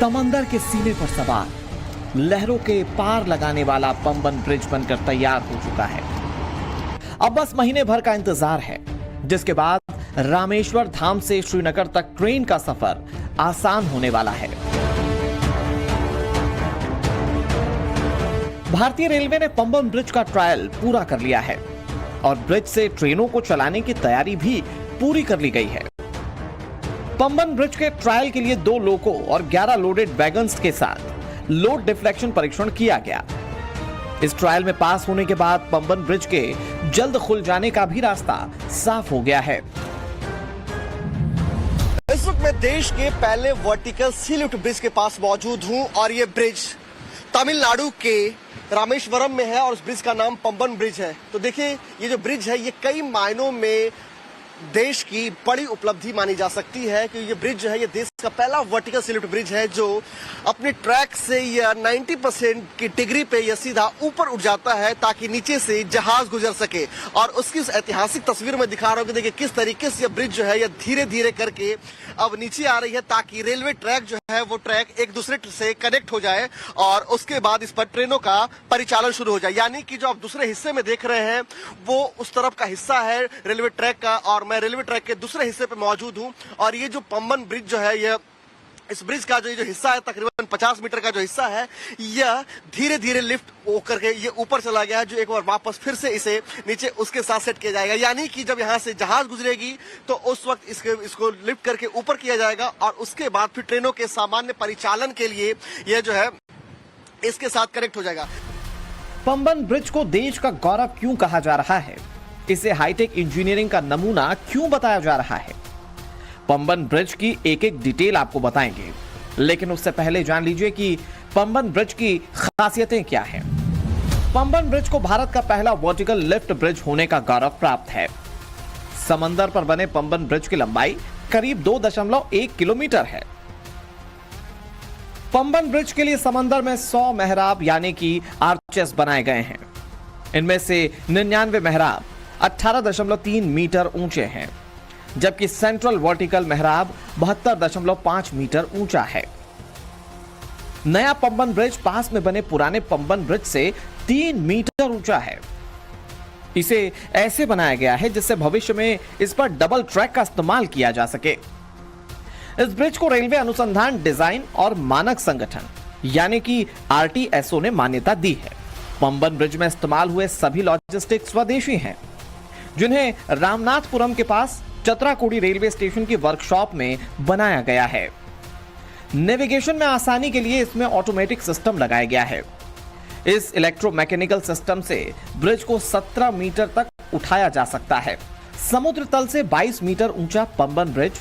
समंदर के सीने पर सवार लहरों के पार लगाने वाला पंबन ब्रिज बनकर तैयार हो चुका है। अब बस महीने भर का इंतजार है, जिसके बाद रामेश्वर धाम से श्रीनगर तक ट्रेन का सफर आसान होने वाला है। भारतीय रेलवे ने पंबन ब्रिज का ट्रायल पूरा कर लिया है और ब्रिज से ट्रेनों को चलाने की तैयारी भी पूरी कर ली गई है। पंबन ब्रिज के ट्रायल के लिए 2 लोको और 11 लोडेड वैगन्स के साथ लोड डिफ्लेक्शन परीक्षण किया गया। इस ट्रायल में पास होने के बाद पंबन ब्रिज के जल्द खुल जाने का भी रास्ता साफ हो गया है। इस वक्त मैं देश के पहले वर्टिकल सी लिफ्ट ब्रिज के पास मौजूद हूं और ये ब्रिज तमिलनाडु के रामेश्वरम में है और उस ब्रिज का नाम पंबन ब्रिज है। तो देखिए, ये जो ब्रिज है ये कई मायनों में देश की बड़ी उपलब्धि मानी जा सकती है, क्योंकि ये ब्रिज जो है ये देश का पहला वर्टिकल सी लिफ्ट ब्रिज है जो अपने ट्रैक से या 90% की डिग्री पे यह सीधा ऊपर उठ जाता है ताकि नीचे से जहाज गुजर सके। और उसकी उस ऐतिहासिक तस्वीर में दिखा रहा हूं कि देखिए किस तरीके से यह ब्रिज जो है यह धीरे धीरे करके अब नीचे आ रही है ताकि रेलवे ट्रैक जो है वो ट्रैक एक दूसरे से कनेक्ट हो जाए और उसके बाद इस पर ट्रेनों का परिचालन शुरू हो जाए। यानी कि जो आप दूसरे हिस्से में देख रहे हैं वो उस तरफ का हिस्सा है रेलवे ट्रैक का और मैं रेलवे ट्रैक के दूसरे हिस्से पे मौजूद हूं। और ये जो पंबन ब्रिज जो है यह इस ब्रिज का जो हिस्सा है तकरीबन 50 मीटर का जो हिस्सा है यह धीरे धीरे लिफ्ट होकर के ये ऊपर चला गया है, जो एक बार वापस फिर से इसे नीचे उसके साथ सेट किया जाएगा। यानी कि जब यहाँ से जहाज गुजरेगी तो उस वक्त इसको लिफ्ट करके ऊपर किया जाएगा और उसके बाद फिर ट्रेनों के सामान्य परिचालन के लिए यह जो है इसके साथ कनेक्ट हो जाएगा। पंबन ब्रिज को देश का गौरव क्यों कहा जा रहा है, इसे हाईटेक इंजीनियरिंग का नमूना क्यों बताया जा रहा है, पंबन ब्रिज की एक एक डिटेल आपको बताएंगे। लेकिन उससे पहले जान लीजिए कि पंबन ब्रिज की खासियतें क्या हैं। पंबन ब्रिज को भारत का पहला वर्टिकल लिफ्ट ब्रिज होने का गौरव प्राप्त है। समंदर पर बने पंबन ब्रिज की लंबाई करीब 2.1 किलोमीटर है। पंबन ब्रिज के लिए समंदर में 100 मेहराब यानी कि आर्चेस बनाए गए हैं। इनमें से 99 मेहराब 18.3 मीटर ऊंचे हैं, जबकि सेंट्रल वर्टिकल मेहराब 72.5 मीटर ऊंचा है। नया पंबन ब्रिज पास में बने पुराने पंबन ब्रिज से 3 मीटर ऊंचा है। इसे ऐसे बनाया गया है जिससे भविष्य में इस पर डबल ट्रैक का इस्तेमाल किया जा सके। इस ब्रिज को रेलवे अनुसंधान डिजाइन और मानक संगठन यानी कि RTSO ने मान्यता दी है। पंबन ब्रिज में इस्तेमाल हुए सभी लॉजिस्टिक्स स्वदेशी हैं, जिन्हें रामनाथपुरम के पास चतराकोडी रेलवे स्टेशन की वर्कशॉप में बनाया गया है। नेविगेशन में आसानी के लिए इसमें ऑटोमेटिक सिस्टम लगाया गया है। इस इलेक्ट्रोमैकेनिकल सिस्टम से ब्रिज को 17 मीटर तक उठाया जा सकता है। समुद्र तल से 22 मीटर ऊंचा पंबन ब्रिज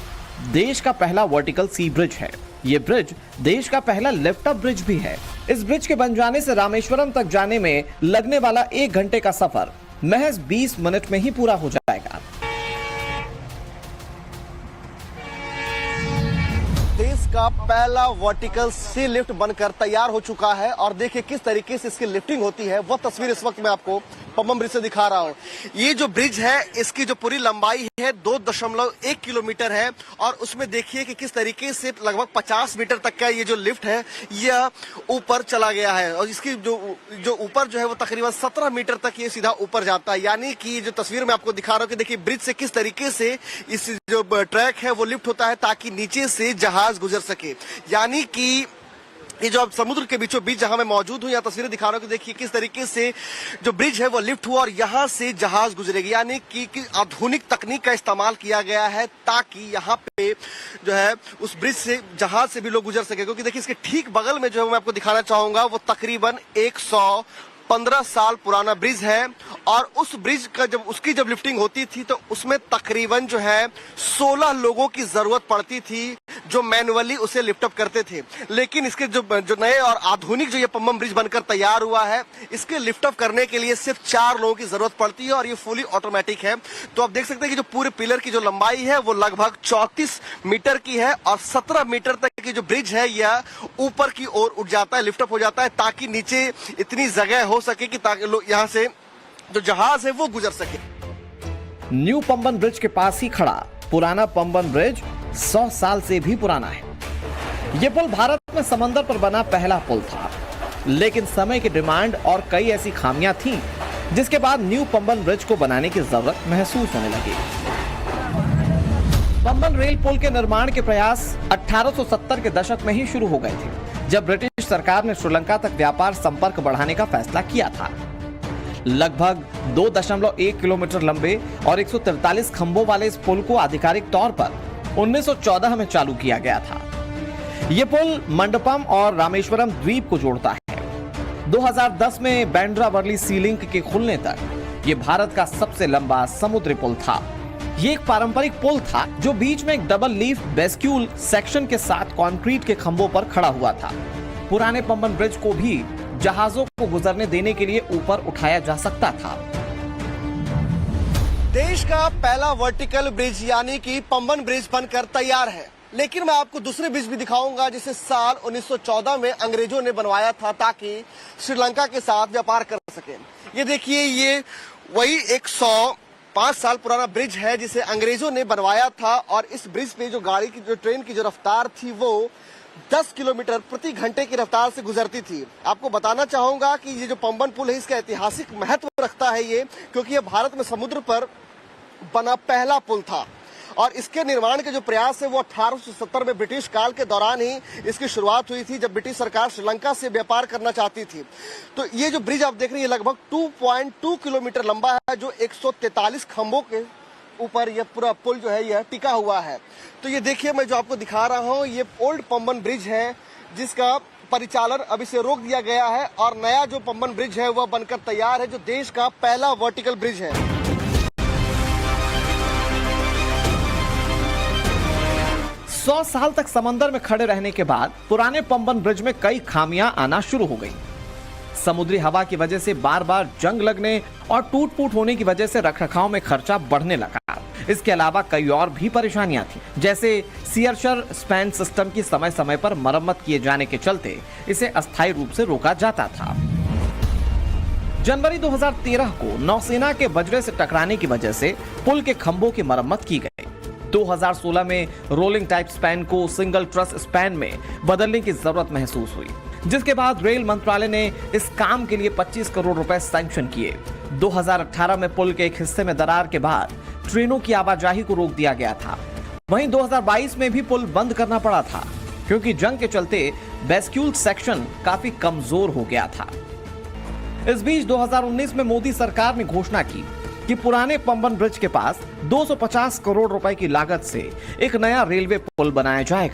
देश का पहला वर्टिकल सी ब्रिज है। यह ब्रिज देश का पहला लिफ्ट अप ब्रिज भी है। इस ब्रिज के बन जाने से रामेश्वरम तक जाने में लगने वाला 1 घंटे का सफर महज 20 मिनट में ही पूरा हो जाएगा। देश का पहला वर्टिकल सी लिफ्ट बनकर तैयार हो चुका है और देखिए किस तरीके से इसकी लिफ्टिंग होती है, वह तस्वीर इस वक्त मैं आपको पंबन ब्रिज से दिखा रहा हूं। ये जो ब्रिज है इसकी जो पूरी लंबाई है 2.1 किलोमीटर है और उसमें देखिए कि किस तरीके से लगभग 50 मीटर तक का ये जो लिफ्ट है यह ऊपर चला गया है और इसकी जो ऊपर जो है वो तकरीबन 17 मीटर तक ये सीधा ऊपर जाता है। यानी कि जो तस्वीर मैं आपको दिखा रहा हूँ कि देखिए ब्रिज से किस तरीके से इस जो ट्रैक है वो लिफ्ट होता है ताकि नीचे से जहाज गुजर सके। यानी कि ये जो अब समुद्र के बीचों बीच जहां मैं मौजूद हूं, यहाँ तस्वीरें दिखा रहा हूं कि देखिए किस तरीके से जो ब्रिज है वो लिफ्ट हुआ और यहां से जहाज गुजरेगी। यानी कि आधुनिक तकनीक का इस्तेमाल किया गया है ताकि यहाँ पे जो है उस ब्रिज से जहाज से भी लोग गुजर सके। क्योंकि देखिए इसके ठीक बगल में जो है मैं आपको दिखाना चाहूंगा वो तकरीबन 115 साल पुराना ब्रिज है और उस ब्रिज का जब लिफ्टिंग होती थी तो उसमें तकरीबन जो है 16 लोगों की जरूरत पड़ती थी जो मैनुअली उसे लिफ्ट अप करते थे। लेकिन इसके जो नए और आधुनिक जो ये पंबन ब्रिज बनकर तैयार हुआ है इसके लिफ्ट अप करने के लिए सिर्फ 4 लोगों की जरूरत पड़ती है और ये फुली ऑटोमेटिक है। तो आप देख सकते हैं कि जो पूरे पिलर की जो लंबाई है वो लगभग 34 मीटर की है और 17 मीटर तक की जो ब्रिज है यह ऊपर की ओर उठ जाता है, लिफ्ट अप हो जाता है ताकि नीचे इतनी जगह हो सके कि ताकि लोग यहाँ से जो जहाज है वो गुजर सके। न्यू पंबन ब्रिज के पास ही खड़ा पुराना पंबन ब्रिज 100 साल से भी पुराना है। यह पुल भारत में में समंदर पर बना पहला पुल था, लेकिन समय की डिमांड और कई ऐसी खामियां थीं जिसके बाद न्यू पंबन ब्रिज को बनाने की जरूरत महसूस होने लगी। पंबन रेल पुल के निर्माण के प्रयास 1870 के दशक में ही शुरू हो गए थे, जब ब्रिटिश सरकार ने श्रीलंका तक व्यापार संपर्क बढ़ाने का फैसला किया था। लगभग 2.1 किलोमीटर लंबे और 143 खंभों वाले इस पुल को आधिकारिक तौर पर 1914 में चालू किया गया था। यह पुल मंडपम और रामेश्वरम द्वीप को जोड़ता है। 2010 में बांद्रा वर्ली सी लिंक के खुलने तक यह भारत का सबसे लंबा समुद्री पुल था। ये एक पारंपरिक पुल था जो बीच में एक डबल लीफ बेस्क्यूल सेक्शन के साथ कंक्रीट के खंभों पर खड़ा हुआ था। पुराने पंबन ब्रिज को भी जहाजों को गुजरने देने के लिए ऊपर उठाया जा सकता था। देश का पहला वर्टिकल ब्रिज यानी कि पंबन ब्रिज बनकर तैयार है, लेकिन मैं आपको दूसरे ब्रिज भी दिखाऊंगा जिसे साल 1914 में अंग्रेजों ने बनवाया था ताकि श्रीलंका के साथ व्यापार कर सके। ये देखिए, ये वही 105 साल पुराना ब्रिज है जिसे अंग्रेजों ने बनवाया था और इस ब्रिज पे जो गाड़ी की जो ट्रेन की जो रफ्तार थी वो 10 किलोमीटर प्रति घंटे की रफ्तार से गुजरती थी। आपको बताना चाहूंगा कि ये जो पंबन पुल है इसका ऐतिहासिक महत्व रखता है ये, क्योंकि ये भारत में समुद्र पर बना पहला पुल था और इसके निर्माण के जो प्रयास है वो 1870 में ब्रिटिश काल के दौरान ही इसकी शुरुआत हुई थी, जब ब्रिटिश सरकार श्रीलंका से व्यापार करना चाहती थी। तो ये जो ब्रिज आप देख रहे हैं लगभग 2.2 किलोमीटर लंबा है, जो 143 खंभों के ऊपर यह पूरा पुल जो है यह टिका हुआ है। तो ये देखिए, मैं जो आपको दिखा रहा हूँ ये ओल्ड पंबन ब्रिज है जिसका परिचालन अभी से रोक दिया गया है और नया जो पंबन ब्रिज है वह बनकर तैयार है, जो देश का पहला वर्टिकल ब्रिज है। 100 साल तक समंदर में खड़े रहने के बाद पुराने पंबन ब्रिज में कई खामियां आना शुरू हो गई। समुद्री हवा की वजह से बार बार जंग लगने और टूट फूट होने की वजह से रखरखाव में खर्चा बढ़ने लगा। इसके अलावा कई और भी परेशानियां थी, जैसे सियरशर स्पैन सिस्टम की समय समय पर मरम्मत किए जाने के चलते इसे अस्थायी रूप से रोका जाता था। जनवरी 2013 को नौसेना के वज्रे से टकराने की वजह से पुल के खंभों की मरम्मत की गई। 2016 में रोलिंग टाइप स्पैन को सिंगल ट्रस स्पैन में बदलने की जरूरत महसूस हुई, जिसके बाद रेल मंत्रालय ने इस काम के लिए 25 करोड़ रुपए सैंक्शन किए। 2018 में पुल के एक हिस्से में दरार के बाद ट्रेनों की आवाजाही को रोक दिया गया था। वहीं 2022 में भी पुल बंद करना पड़ा था क्योंकि जंग के चलते बेस्क्यूल सेक्शन काफी कमजोर हो गया था। इस बीच 2019 में मोदी सरकार ने घोषणा की कि पुराने पंबन ब्रिज के पास 250 करोड़ रुपए की लागत से एक नया रेलवे पुल बनाया जाएगा।